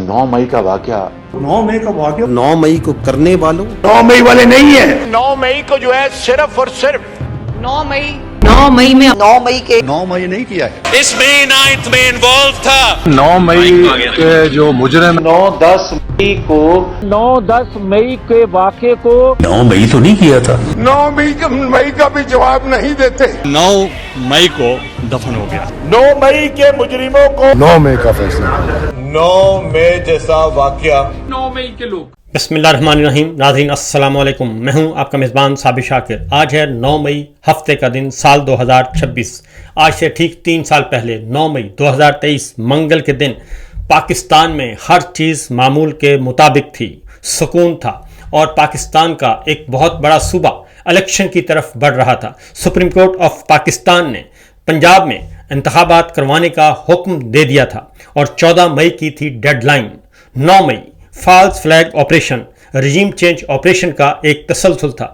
9 मई का वाकया 9 मई को करने वालों 9 मई वाले नहीं है। 9 मई को जो है सिर्फ और सिर्फ 9 मई में 9 मई नहीं किया है। इसमें 9th में इन्वॉल्व था। 9 मई के जो मुजरिम 9-10 मई को 9-10 मई के वाक़े को 9 मई तो नहीं किया था। 9 मई का भी जवाब नहीं देते। 9 मई को दफन हो गया। 9 मई के मुजरिमों को 9 मई का फैसला 9 मई जैसा वाकया। बिस्मिल्लाहिर्रहमानिर्रहीम। नाज़रीन अस्सलाम वालेकुम, मैं हूं आपका मेज़बान साबिर शाकिर। आज है 9 मई, हफ्ते का दिन, साल 2026। आज से ठीक 3 साल पहले 9 मई 2023 मंगल के दिन पाकिस्तान में हर चीज़ मामूल के मुताबिक थी, सुकून था और पाकिस्तान का एक बहुत बड़ा सूबा इलेक्शन की तरफ बढ़ रहा था। सुप्रीम कोर्ट ऑफ पाकिस्तान ने पंजाब में इंतखाबात करवाने का हुक्म दे दिया था और 14 मई की थी डेडलाइन। 9 मई false flag operation, regime change operation का एक तसलसल था।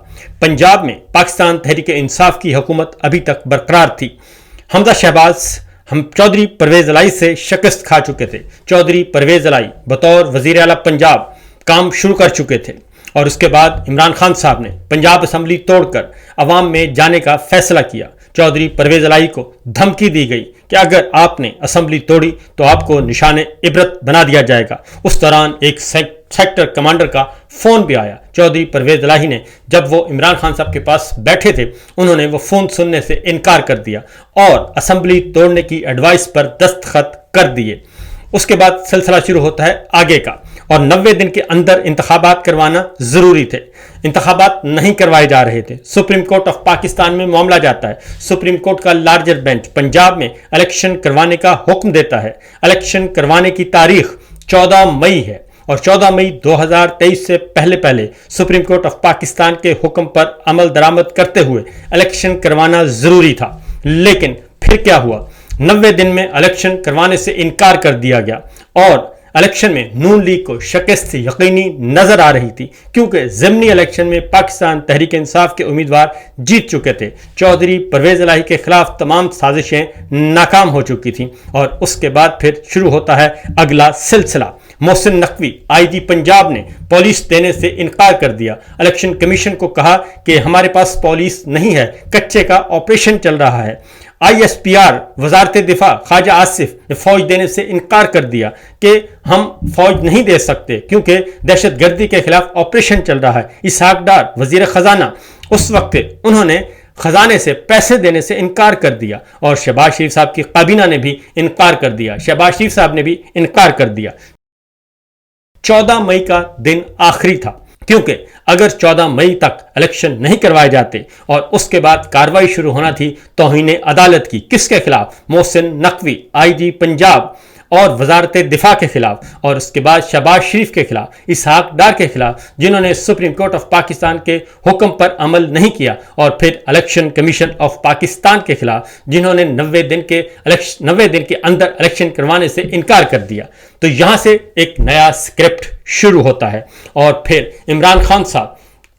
पंजाब में पाकिस्तान तहरीक इंसाफ की हुकूमत अभी तक बरकरार थी। हमजा शहबाज हम चौधरी परवेज़ इलाही से शिकस्त खा चुके थे। चौधरी परवेज़ इलाही बतौर वज़ीर आला पंजाब काम शुरू कर चुके थे और उसके बाद इमरान खान साहब ने पंजाब असम्बली तोड़कर अवाम में जाने का फैसला किया। चौधरी परवेज़ इलाही को धमकी दी गई कि अगर आपने असम्बली तोड़ी तो आपको निशाने इबरत बना दिया जाएगा। उस दौरान एक सेक्टर कमांडर का फ़ोन भी आया। चौधरी परवेज़ इलाही ने, जब वो इमरान खान साहब के पास बैठे थे, उन्होंने वो फ़ोन सुनने से इनकार कर दिया और असम्बली तोड़ने की एडवाइस पर दस्तखत कर दिए। उसके बाद सिलसिला शुरू होता है आगे का और 90 दिन के अंदर इंतखाबात करवाना ज़रूरी थे। इंतखाबात नहीं करवाए जा रहे थे। सुप्रीम कोर्ट ऑफ पाकिस्तान में मामला जाता है। सुप्रीम कोर्ट का लार्जर बेंच पंजाब में इलेक्शन करवाने का हुक्म देता है। इलेक्शन करवाने की तारीख 14 मई है और 14 मई 2023 से पहले सुप्रीम कोर्ट ऑफ पाकिस्तान के हुक्म पर अमल दरामद करते हुए इलेक्शन करवाना ज़रूरी था। लेकिन फिर क्या हुआ? 90 दिन में इलेक्शन करवाने से इनकार कर दिया गया और इलेक्शन में नून लीग को शिकस्त यकीनी नजर आ रही थी क्योंकि ज़िमनी इलेक्शन में पाकिस्तान तहरीक इंसाफ के उम्मीदवार जीत चुके थे। चौधरी परवेज़ इलाही के खिलाफ तमाम साजिशें नाकाम हो चुकी थीं और उसके बाद फिर शुरू होता है अगला सिलसिला। मोहसिन नकवी आईजी पंजाब ने पॉलिस देने से इनकार कर दिया। इलेक्शन कमीशन को कहा कि हमारे पास पॉलिस नहीं है, कच्चे का ऑपरेशन चल रहा है। ISPR वजारत दिफा ख्वाजा आसिफ ने फ़ौज देने से इनकार कर दिया कि हम फ़ौज नहीं दे सकते क्योंकि दहशत गर्दी के खिलाफ ऑपरेशन चल रहा है। इसहाक डार वज़ीर ख़जाना, उस वक्त उन्होंने ख़जाने से पैसे देने से इनकार कर दिया और शहबाज शरीफ साहब की काबीना ने भी इनकार कर दिया। शहबाज शरीफ साहब ने भी इनकार कर दिया। 14 मई का दिन आखिरी था क्योंकि अगर 14 मई तक इलेक्शन नहीं करवाए जाते और उसके बाद कार्रवाई शुरू होना थी तौहीन अदालत की। किसके खिलाफ? मोहसिन नकवी IG पंजाब और वजारत दिफा के खिलाफ और उसके बाद शहबाज शरीफ के खिलाफ, इसहाक डार के खिलाफ, जिन्होंने सुप्रीम कोर्ट ऑफ पाकिस्तान के हुक्म पर अमल नहीं किया, और फिर इलेक्शन कमीशन ऑफ पाकिस्तान के खिलाफ, जिन्होंने 90 दिन के अंदर इलेक्शन करवाने से इनकार कर दिया। तो यहाँ से एक नया स्क्रिप्ट शुरू होता है और फिर इमरान खान साहब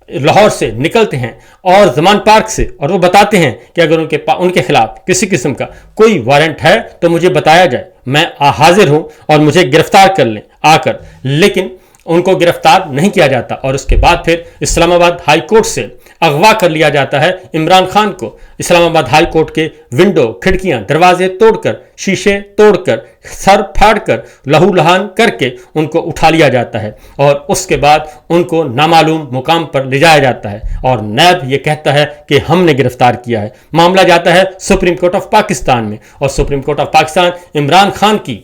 लाहौर से निकलते हैं और जमान पार्क से और वो बताते हैं कि अगर उनके खिलाफ किसी किस्म का कोई वारंट है तो मुझे बताया जाए, मैं हाजिर हूं और मुझे गिरफ्तार कर लें आकर। लेकिन उनको गिरफ्तार नहीं किया जाता और उसके बाद फिर इस्लामाबाद हाई कोर्ट से अगवा कर लिया जाता है इमरान खान को। इस्लामाबाद हाई कोर्ट के विंडो, खिड़कियां, दरवाजे तोड़कर, शीशे तोड़कर, सर फाड़कर, लहू लहान करके उनको उठा लिया जाता है और उसके बाद उनको नामालूम मुकाम पर ले जाया जाता है और नैब ये कहता है कि हमने गिरफ्तार किया है। मामला जाता है सुप्रीम कोर्ट ऑफ पाकिस्तान में और supreme court of Pakistan Imran Khan की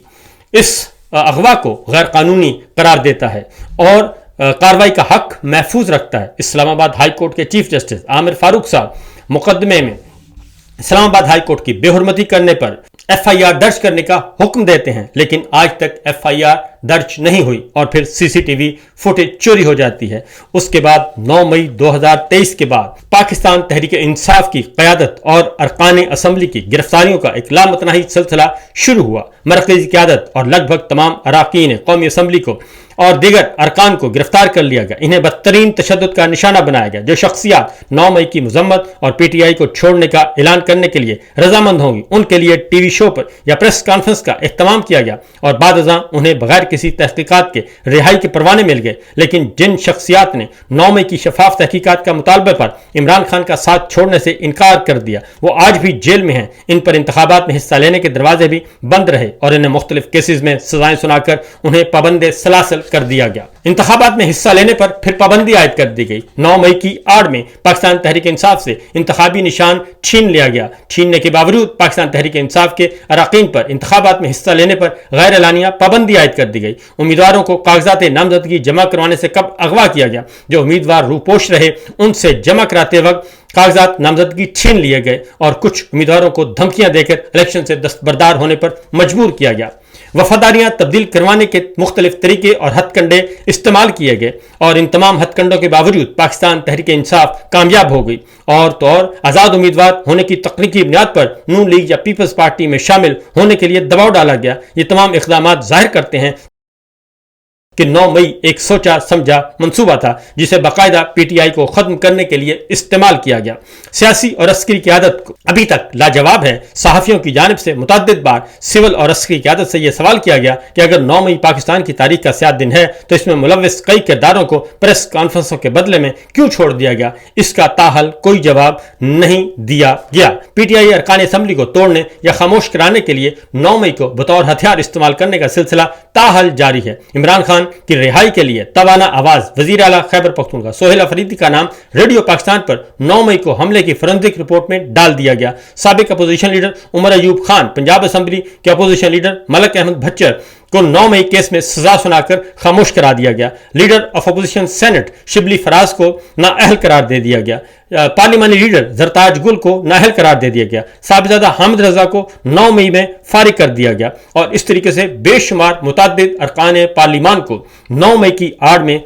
इस अगवा को गैर कानूनी करार देता है और कार्रवाई का हक महफूज रखता है। इस्लामाबाद हाई कोर्ट के चीफ जस्टिस आमिर फारूक साहब मुकदमे में इस्लामाबाद हाई कोर्ट की बेहुरमती करने पर FIR दर्ज करने का हुक्म देते हैं, लेकिन आज तक FIR दर्ज नहीं हुई और फिर CCTV फुटेज चोरी हो जाती है। उसके बाद 9 मई 2023 के बाद पाकिस्तान तहरीक इंसाफ की क़यादत और अरकान असम्बली की गिरफ्तारियों का एक लामतनाही सिलसिला शुरू हुआ। मरकज़ी क़यादत और लगभग तमाम अरकान कौमी असम्बली को और दीगर अरकान को गिरफ्तार कर लिया गया। इन्हें बदतरीन तशद्दुद का निशाना बनाया गया। जो शख्सियात 9 मई की मजम्मत और PTI को छोड़ने का ऐलान करने के लिए रजामंद होंगी, उनके लिए TV शो पर या प्रेस कॉन्फ्रेंस का एहतमाम किया गया और बाद उन्हें बगैर کسی تحقیقات کے رہائی کے پروانے مل گئے، لیکن جن شخصیات نے 9 مئی کی شفاف تحقیقات کا مطالبے پر عمران خان کا ساتھ چھوڑنے سے انکار کر دیا، وہ آج بھی جیل میں ہیں۔ ان پر انتخابات میں حصہ لینے کے دروازے بھی بند رہے اور انہیں مختلف کیسز میں سزائیں سنا کر انہیں پابند سلاسل کر دیا گیا۔ انتخابات میں حصہ لینے پر پھر پابندی عائد کر دی گئی۔ 9 مئی کی آڑ میں پاکستان تحریک انصاف سے انتخابی نشان چھین لیا گیا۔ چھیننے کے باوجود پاکستان تحریک انصاف کے اراکین پر انتخابات میں حصہ لینے پر غیر اعلانیہ پابندی عائد کر دی گئی۔ امیدواروں کو کاغذات نامزدگی جمع کروانے سے کب اغوا کیا گیا؟ جو امیدوار روپوش رہے ان سے جمع کراتے وقت کاغذات نامزدگی چھین لیے گئے اور کچھ امیدواروں کو دھمکیاں دے کر الیکشن سے دستبردار ہونے پر مجبور کیا گیا۔ وفاداریاں تبدیل کروانے کے مختلف طریقے اور ہتھ کنڈے استعمال کیے گئے اور ان تمام ہتھ کنڈوں کے باوجود پاکستان تحریک انصاف کامیاب ہو گئی اور تو اور آزاد امیدوار ہونے کی تکنیکی بنیاد پر نون لیگ یا پیپلز پارٹی میں شامل ہونے کے لیے دباؤ ڈالا گیا۔ یہ تمام اقدامات ظاہر کرتے ہیں کہ 9 مئی ایک سوچا سمجھا منصوبہ تھا جسے باقاعدہ پی ٹی آئی کو ختم کرنے کے لیے استعمال کیا گیا۔ سیاسی اور عسکری قیادت ابھی تک لاجواب ہے۔ صحافیوں کی جانب سے متعدد بار سول اور عسکری قیادت سے یہ سوال کیا گیا کہ اگر 9 مئی پاکستان کی تاریخ کا سیاہ دن ہے تو اس میں ملوث کئی کرداروں کو پریس کانفرنسوں کے بدلے میں کیوں چھوڑ دیا گیا؟ اس کا تاحال کوئی جواب نہیں دیا گیا۔ پی ٹی آئی ارکان اسمبلی کو توڑنے یا خاموش کرانے کے لیے 9 مئی کو بطور ہتھیار استعمال کرنے کا سلسلہ تاحال جاری ہے۔ عمران خان کی رہائی کے لیے توانا آواز وزیر اعلیٰ خیبر پختونخوا سہیل افریدی کا نام ریڈیو پاکستان پر 9 مئی کو حملے کی فورنزک رپورٹ میں ڈال دیا گیا۔ سابق opposition leader Omar Ayub Khan, Punjab assembly کے اپوزیشن لیڈر ملک احمد بھچر کو 9 مئی کیس میں سزا سنا کر خاموش کرا دیا گیا۔ Leader of opposition senate Shibli Faraz کو نااہل قرار دے دیا گیا۔ پارلیمانی لیڈر زرتاج گل کو نااہل قرار دے دیا گیا۔ صاحبزادہ حامد رضا کو 9 مئی میں فارغ کر دیا گیا اور اس طریقے سے بے شمار متعدد ارکان پارلیمان کو 9 مئی کی آڑ میں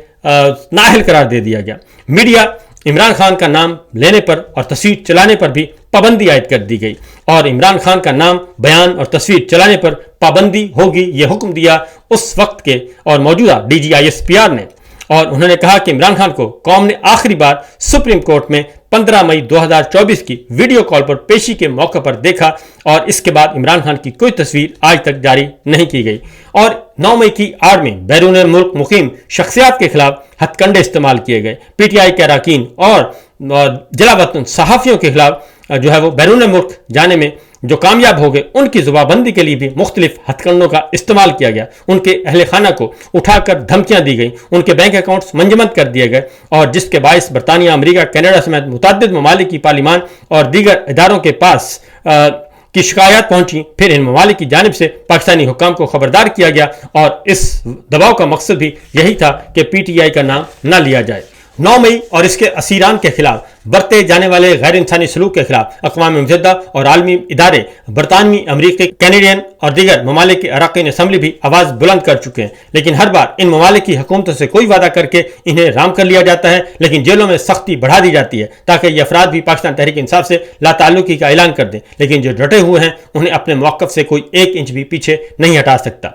نااہل قرار دے دیا گیا۔ میڈیا عمران خان کا نام لینے پر اور تصویر چلانے پر بھی پابندی عائد کر دی گئی اور عمران خان کا نام، بیان اور تصویر چلانے پر پابندی ہوگی، یہ حکم دیا اس وقت کے اور موجودہ D G I S P R نے، اور انہوں نے کہا کہ عمران خان کو قوم نے آخری بار سپریم کورٹ میں 15 مئی 2024 کی ویڈیو کال پر پیشی کے موقع پر دیکھا اور اس کے بعد عمران خان کی کوئی تصویر آج تک جاری نہیں کی گئی۔ اور 9 مئی کی آڑ میں بیرون ملک مقیم شخصیات کے خلاف ہتھ کنڈے استعمال کیے گئے۔ پی ٹی آئی کے اراکین اور جلا وطن صحافیوں کے خلاف جو ہے وہ بیرون ملک جانے میں جو کامیاب ہو گئے، ان کی زبان بندی کے لیے بھی مختلف ہتھ کنڈوں کا استعمال کیا گیا۔ ان کے اہل خانہ کو اٹھا کر دھمکیاں دی گئیں، ان کے بینک اکاؤنٹس منجمد کر دیے گئے اور جس کے باعث برطانیہ، امریکہ، کینیڈا سمیت متعدد ممالک کی پارلیمان اور دیگر اداروں کے پاس کی شکایات پہنچی۔ پھر ان ممالک کی جانب سے پاکستانی حکام کو خبردار کیا گیا اور اس دباؤ کا مقصد بھی یہی تھا کہ پی ٹی آئی کا نام نہ لیا جائے۔ 9 مئی اور اس کے اسیران کے خلاف برتے جانے والے غیر انسانی سلوک کے خلاف اقوام متحدہ اور عالمی ادارے، برطانوی، امریکی، کینیڈین اور دیگر ممالک کے اراکین اسمبلی بھی آواز بلند کر چکے ہیں، لیکن ہر بار ان ممالک کی حکومتوں سے کوئی وعدہ کر کے انہیں رام کر لیا جاتا ہے، لیکن جیلوں میں سختی بڑھا دی جاتی ہے تاکہ یہ افراد بھی پاکستان تحریک انصاف سے لا تعلقی کا اعلان کر دیں، لیکن جو ڈٹے ہوئے ہیں انہیں اپنے موقف سے کوئی 1 انچ بھی پیچھے نہیں ہٹا سکتا۔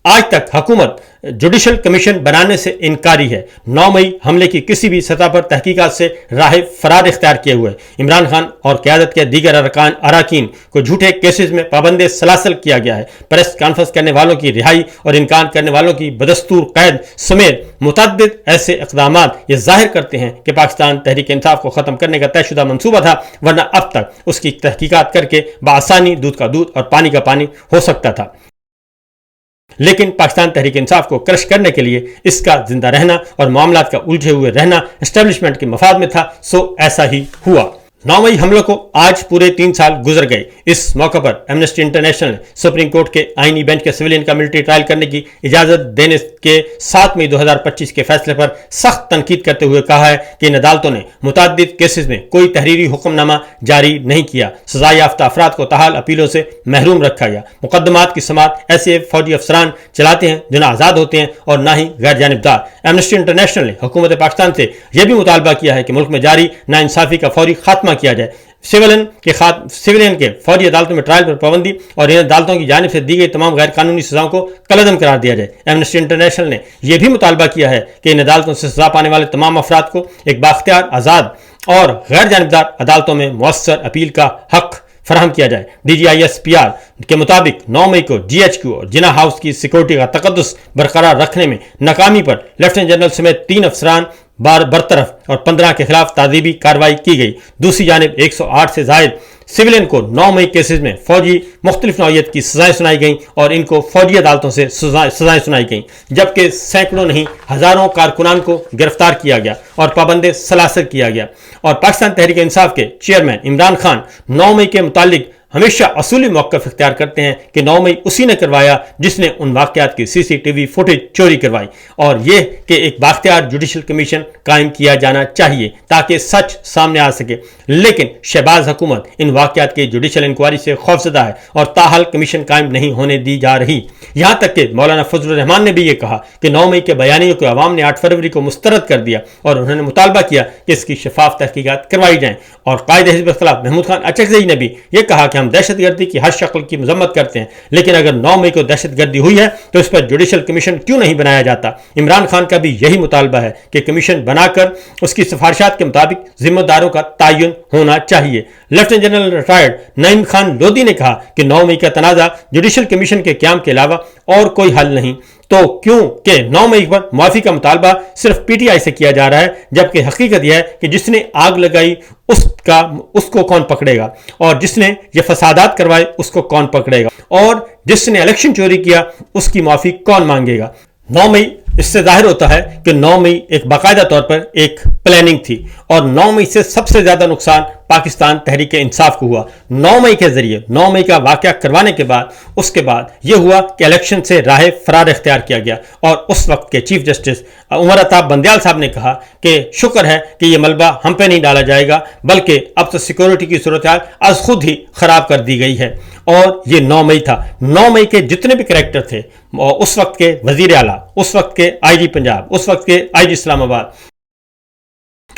آج تک حکومت جوڈیشل کمیشن بنانے سے انکاری ہے۔ 9 مئی حملے کی کسی بھی سطح پر تحقیقات سے راہ فرار اختیار کیے ہوئے عمران خان اور قیادت کے دیگر اراکین کو جھوٹے کیسز میں پابند سلاسل کیا گیا ہے۔ پریس کانفرنس کرنے والوں کی رہائی اور انکار کرنے والوں کی بدستور قید سمیت متعدد ایسے اقدامات یہ ظاہر کرتے ہیں کہ پاکستان تحریک انصاف کو ختم کرنے کا طے شدہ منصوبہ تھا، ورنہ اب تک اس کی تحقیقات کر کے بآسانی دودھ کا دودھ اور پانی کا پانی ہو سکتا تھا، لیکن پاکستان تحریک انصاف کو کرش کرنے کے لیے اس کا زندہ رہنا اور معاملات کا الجھے ہوئے رہنا اسٹیبلشمنٹ کے مفاد میں تھا، سو ایسا ہی ہوا۔ 9 مئی حملوں کو آج پورے 3 سال گزر گئے۔ اس موقع پر ایمنسٹی انٹرنیشنل نے سپریم کورٹ کے آئینی بینچ کے سویلین کا ملٹری ٹرائل کرنے کی اجازت دینے کے 7 مئی 2025 کے فیصلے پر سخت تنقید کرتے ہوئے کہا ہے کہ ان عدالتوں نے متعدد کیسز میں کوئی تحریری حکم نامہ جاری نہیں کیا، سزا یافتہ افراد کو تاحال اپیلوں سے محروم رکھا گیا، مقدمات کی سماعت ایسے فوجی افسران چلاتے ہیں جو نہ آزاد ہوتے ہیں اور نہ ہی غیر جانبدار۔ ایمنسٹی انٹرنیشنل نے حکومت پاکستان سے یہ بھی مطالبہ کیا ہے کہ ملک میں جاری ناانصافی کا فوری خاتمہ کیا جائے، سویلین کے فوجی عدالتوں میں ٹرائل پر پابندی اور ان عدالتوں کی جانب سے دی گئی تمام غیر قانونی سزاؤں کو کالعدم قرار دیا جائے۔ ایمنسٹی انٹرنیشنل نے یہ بھی مطالبہ کیا ہے کہ ان عدالتوں سے سزا پانے والے تمام افراد کو ایک بااختیار، آزاد اور غیر جانبدار عدالتوں میں مؤثر اپیل کا حق फराहम किया जाए। DGISPR के मुताबिक 9 मई को GHQ और जिना हाउस की सिक्योरिटी का तकद्दुस बरकरार रखने में नाकामी पर लेफ्टिनेंट जनरल समेत 3 अफसरान बरतरफ और 15 के खिलाफ तादीबी कार्रवाई की गई। दूसरी जानिब 108 से जायद सिविलियन को 9 मई केसेस में फौजी मुख्तलिफ नौइयत की सजाएं सुनाई गईं और इनको फौजी अदालतों से सजाएं सुनाई गईं, जबकि सैकड़ों नहीं हजारों कारकुनान को गिरफ्तार किया गया और पाबंद सलासर किया गया। और पाकिस्तान तहरीक इंसाफ के चेयरमैन इमरान खान 9 मई के मुतालिक हमेशा असूली मौक़िफ़ इख्तियार करते हैं कि 9 मई उसी ने करवाया जिसने उन वाक़यात की CCTV फुटेज चोरी करवाई, और यह कि एक बाख्तियार जुडिशल कमीशन कायम किया जाना चाहिए ताकि सच सामने आ सके। लेकिन शहबाज हुकूमत इन वाक़यात की जुडिशल इंक्वायरी से खौफजदा है और ताहाल कमीशन कायम नहीं होने दी जा रही। यहाँ तक कि मौलाना फजलुर रहमान ने भी ये कहा कि 9 मई के बयानियों को अवाम ने 8 फरवरी को मुस्तरद कर दिया और उन्होंने मुतालबा किया कि इसकी शफाफ तहकीकात करवाई जाएँ। और कायद हिज़्ब इख्तिलाफ महमूद खान अचकज़ई ने भी ये कहा कि हम दहशतगर्दी की हर शक्ल की मजम्मत करते हैं, लेकिन अगर 9 मई को दहशतगर्दी हुई है तो इस पर जुडिशल कमीशन क्यों नहीं बनाया जाता। इमरान खान का भी यही मुतालबा है कि कमीशन बनाकर उसकी सिफारिशात के मुताबिक जिम्मेदारों का तयन होना चाहिए। Lieutenant general retired Naeem Khan Lodhi ने कहा कि 9 मई का तनाज़ा जुडिशल कमीशन के क्याम के अलावा और कोई हल नहीं, तो क्यों कि 9 मई पर माफ़ी का मुतालबा सिर्फ PTI से किया जा रहा है, जबकि हकीकत यह है कि जिसने आग लगाई उसको कौन पकड़ेगा, और जिसने ये फसादात करवाए उसको कौन पकड़ेगा, और जिसने इलेक्शन चोरी किया उसकी माफ़ी कौन मांगेगा। 9 मई इससे जाहिर होता है कि 9 मई एक बाकायदा तौर पर एक प्लानिंग थी, और 9 मई से सबसे ज़्यादा नुकसान पाकिस्तान तहरीक इंसाफ को हुआ। 9 मई के जरिए 9 मई का वाक़या करवाने के बाद उसके बाद यह हुआ कि इलेक्शन से राह फरार इख्तियार किया गया, और उस वक्त के चीफ जस्टिस उमर अताब बंदियाल साहब ने कहा कि शुक्र है कि यह मलबा हम पे नहीं डाला जाएगा, बल्कि अब तो सिक्योरिटी की सूरत हाल आज खुद ही ख़राब कर दी गई है। और ये 9 मई था। 9 मई के जितने भी करैक्टर थे, उस वक्त के वजीर आला, उस वक्त के IG पंजाब, उस वक्त के IG इस्लामाबाद,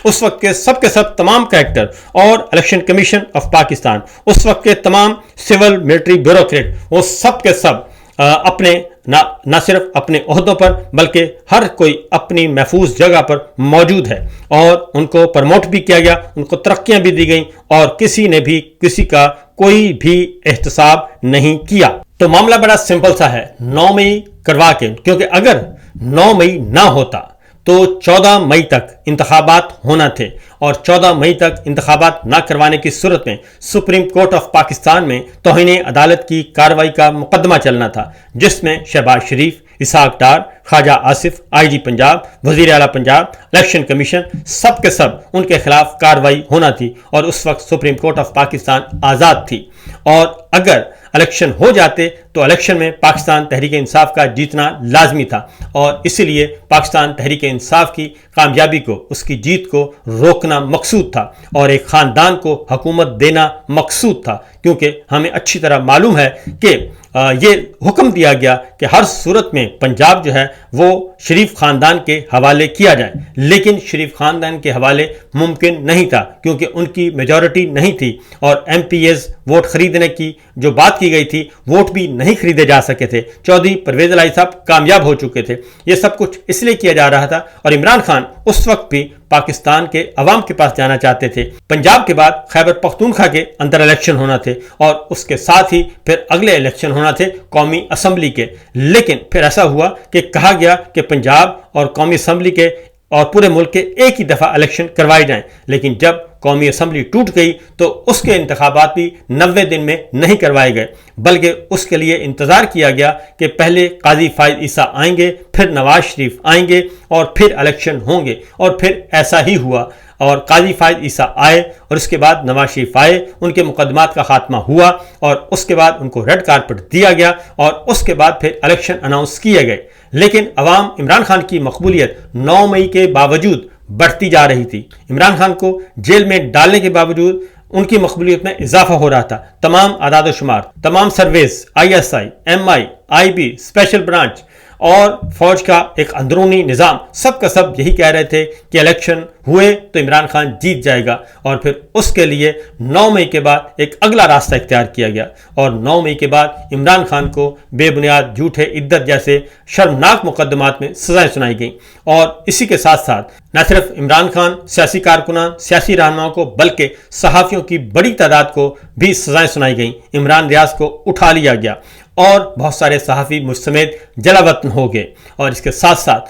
उस वक्त के सब तमाम कैरेक्टर, और इलेक्शन कमीशन ऑफ पाकिस्तान, उस वक्त के तमाम सिविल मिलिट्री ब्यूरोक्रेट, वो सब के सब अपने ना सिर्फ अपने ओहदों पर बल्कि हर कोई अपनी महफूज जगह पर मौजूद है, और उनको प्रमोट भी किया गया, उनको तरक्कियां भी दी गई, और किसी ने भी किसी का कोई भी एहतसाब नहीं किया। तो मामला बड़ा सिंपल सा है 9 मई करवा के, क्योंकि अगर 9 मई ना होता तो 14 मई तक इंतखाबात होना थे, और 14 मई तक इंतखाबात ना करवाने की सूरत में सुप्रीम कोर्ट ऑफ पाकिस्तान में तौहीन अदालत की कार्रवाई का मुकदमा चलना था, जिसमें शहबाज शरीफ, इसहाक डार, ख्वाजा आसिफ, IG पंजाब, वजीर आला पंजाब, इलेक्शन कमीशन, सब के सब उनके खिलाफ कार्रवाई होना थी, और उस वक्त सुप्रीम कोर्ट ऑफ पाकिस्तान आज़ाद थी। और अगर इलेक्शन हो जाते तो इलेक्शन में पाकिस्तान तहरीक इंसाफ का जीतना लाजमी था, और इसीलिए पाकिस्तान तहरीक इंसाफ की कामयाबी को, उसकी जीत को रोकना मकसूद था, और एक ख़ानदान को हुकूमत देना मकसूद था, क्योंकि हमें अच्छी तरह मालूम है कि ये हुक्म दिया गया कि हर सूरत में पंजाब जो है वो शरीफ ख़ानदान के हवाले किया जाए, लेकिन शरीफ ख़ानदान के हवाले मुमकिन नहीं था क्योंकि उनकी मेजॉरिटी नहीं थी, और MPs वोट खरीदने की जो बात की गई थी, वोट भी नहीं खरीदे जा सके थे। चौधरी परवेज़ इलाही साहब कामयाब हो चुके थे। ये सब कुछ इसलिए किया जा रहा था, और इमरान खान उस वक्त भी पाकिस्तान के अवाम के पास जाना चाहते थे। पंजाब के बाद खैबर पख्तूनख्वा के अंदर इलेक्शन होना थे, और उसके साथ ही फिर अगले इलेक्शन होना थे कौमी असम्बली के। लेकिन फिर ऐसा हुआ कि कहा गया कि पंजाब और कौमी असम्बली के और पूरे मुल्क के एक ही दफ़ा इलेक्शन करवाए जाएं, लेकिन जब कौमी असम्बली टूट गई तो उसके इंतखाबात भी 90 दिन में नहीं करवाए गए, बल्कि उसके लिए इंतज़ार किया गया कि पहले काजी फायद ईसा आएंगे, फिर नवाज शरीफ आएंगे, और फिर इलेक्शन होंगे। और फिर ऐसा ही हुआ, और काजी फायद ईसा आए, और उसके बाद नवाज शरीफ आए, उनके मुकदमात का खात्मा हुआ, और उसके बाद उनको रेड कारपेट दिया गया, और उसके बाद फिर इलेक्शन अनाउंस किए गए। लेकिन अवाम इमरान खान की मकबूलियत 9 मई के बावजूद बढ़ती जा रही थी। इमरान खान को जेल में डालने के बावजूद उनकी मकबूलियत में इजाफा हो रहा था। तमाम आदाद शुमार, तमाम services, ISI, MI, IB, special branch اور فوج کا ایک اندرونی نظام سب کا سب یہی کہہ رہے تھے کہ الیکشن ہوئے تو عمران خان جیت جائے گا، اور پھر اس کے لیے 9 مئی کے بعد ایک اگلا راستہ اختیار کیا گیا، اور 9 مئی کے بعد عمران خان کو بے بنیاد جھوٹے عدت جیسے شرمناک مقدمات میں سزائیں سنائی گئیں۔ اور اسی کے ساتھ ساتھ نہ صرف عمران خان، سیاسی کارکنان، سیاسی رہنماؤں کو، بلکہ صحافیوں کی بڑی تعداد کو بھی سزائیں سنائی گئیں۔ عمران ریاض کو اٹھا لیا گیا اور بہت سارے صحافی مجھ سمیت جلا وطن ہو گئے، اور اس کے ساتھ ساتھ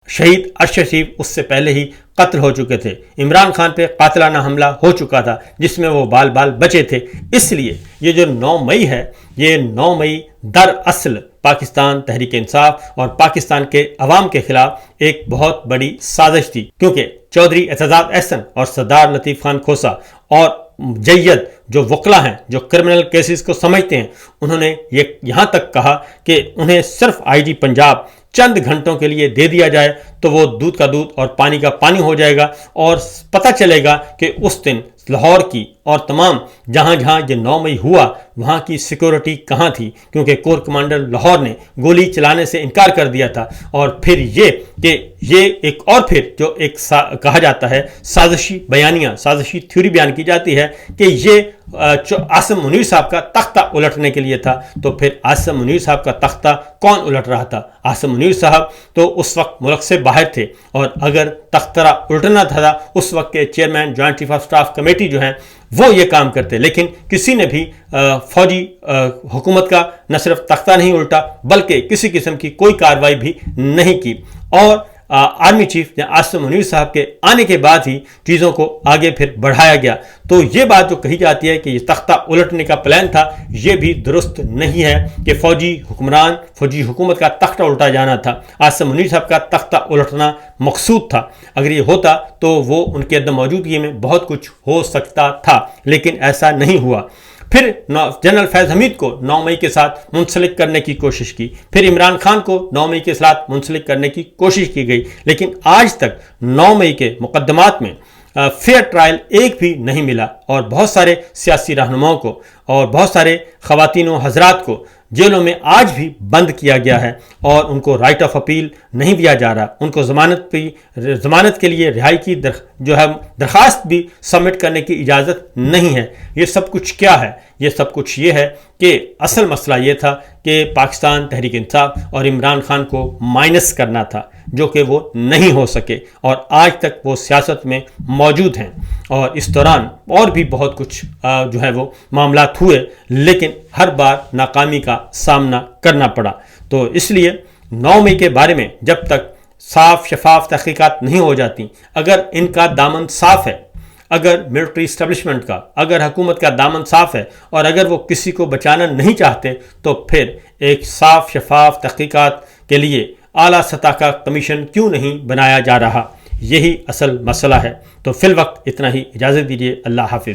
شہید ارشد شریف اس سے پہلے ہی قتل ہو چکے تھے۔ عمران خان پہ قاتلانہ حملہ ہو چکا تھا جس میں وہ بال بال بچے تھے۔ اس لیے یہ جو 9 مئی ہے، یہ 9 مئی دراصل پاکستان تحریک انصاف اور پاکستان کے عوام کے خلاف ایک بہت بڑی سازش تھی، کیونکہ چودھری اعتزاز احسن اور سردار لطیف خان کھوسا اور جید جو وکلا ہیں، جو کرمنل کیسز کو سمجھتے ہیں، انہوں نے یہ یہاں تک کہا کہ انہیں صرف آئی جی پنجاب چند گھنٹوں کے لیے دے دیا جائے تو وہ دودھ کا دودھ اور پانی کا پانی ہو جائے گا، اور پتہ چلے گا کہ اس دن لاہور کی اور تمام جہاں جہاں یہ 9 مئی ہوا وہاں کی سیکورٹی کہاں تھی، کیونکہ کور کمانڈر لاہور نے گولی چلانے سے انکار کر دیا تھا۔ اور پھر یہ کہ یہ ایک اور پھر جو ایک کہا جاتا ہے سازشی بیانیہ، سازشی تھیوری بیان کی جاتی ہے کہ یہ عاصم منیر صاحب کا تختہ الٹنے کے لیے تھا۔ تو پھر عاصم منیر صاحب کا تختہ کون الٹ رہا تھا؟ عاصم منیر صاحب تو اس وقت ملک سے باہر تھے، اور اگر تختہ الٹنا تھا اس وقت کے chairman joint chief of staff committee جو ہیں وہ یہ کام کرتے، لیکن کسی نے بھی فوجی حکومت کا نہ صرف تختہ نہیں الٹا بلکہ کسی قسم کی کوئی کارروائی بھی نہیں کی۔ اور آرمی چیف عاصم منیر صاحب کے آنے کے بعد ہی چیزوں کو آگے پھر بڑھایا گیا۔ تو یہ بات جو کہی جاتی ہے کہ یہ تختہ الٹنے کا پلان تھا، یہ بھی درست نہیں ہے کہ فوجی حکمران، فوجی حکومت کا تختہ الٹا جانا تھا۔ عاصم منیر صاحب کا تختہ الٹنا مقصود تھا، اگر یہ ہوتا تو وہ ان کے عدم موجودگی میں بہت کچھ ہو سکتا تھا، لیکن ایسا نہیں ہوا۔ پھر جنرل فیض حمید کو 9 مئی کے ساتھ منسلک کرنے کی کوشش کی، پھر عمران خان کو 9 مئی کے ساتھ منسلک کرنے کی کوشش کی گئی، لیکن آج تک 9 مئی کے مقدمات میں فیئر ٹرائل ایک بھی نہیں ملا، اور بہت سارے سیاسی رہنماؤں کو اور بہت سارے خواتین و حضرات کو جیلوں میں آج بھی بند کیا گیا ہے، اور ان کو رائٹ آف اپیل نہیں دیا جا رہا، ان کو ضمانت کے لیے رہائی کی درخواست بھی سبمٹ کرنے کی اجازت نہیں ہے۔ یہ سب کچھ کیا ہے؟ یہ سب کچھ یہ ہے کہ اصل مسئلہ یہ تھا کہ پاکستان تحریک انصاف اور عمران خان کو مائنس کرنا تھا، جو کہ وہ نہیں ہو سکے، اور آج تک وہ سیاست میں موجود ہیں، اور اس دوران اور بھی بہت کچھ جو ہے وہ معاملات ہوئے، لیکن ہر بار ناکامی کا سامنا کرنا پڑا۔ تو اس لیے 9 مئی کے بارے میں جب تک صاف شفاف تحقیقات نہیں ہو جاتی، اگر ان کا دامن صاف ہے، اگر ملٹری اسٹیبلشمنٹ کا، اگر حکومت کا دامن صاف ہے، اور اگر وہ کسی کو بچانا نہیں چاہتے، تو پھر ایک صاف شفاف تحقیقات کے لیے اعلیٰ سطح کا کمیشن کیوں نہیں بنایا جا رہا؟ یہی اصل مسئلہ ہے۔ تو فی الوقت اتنا ہی، اجازت دیجیے، اللہ حافظ۔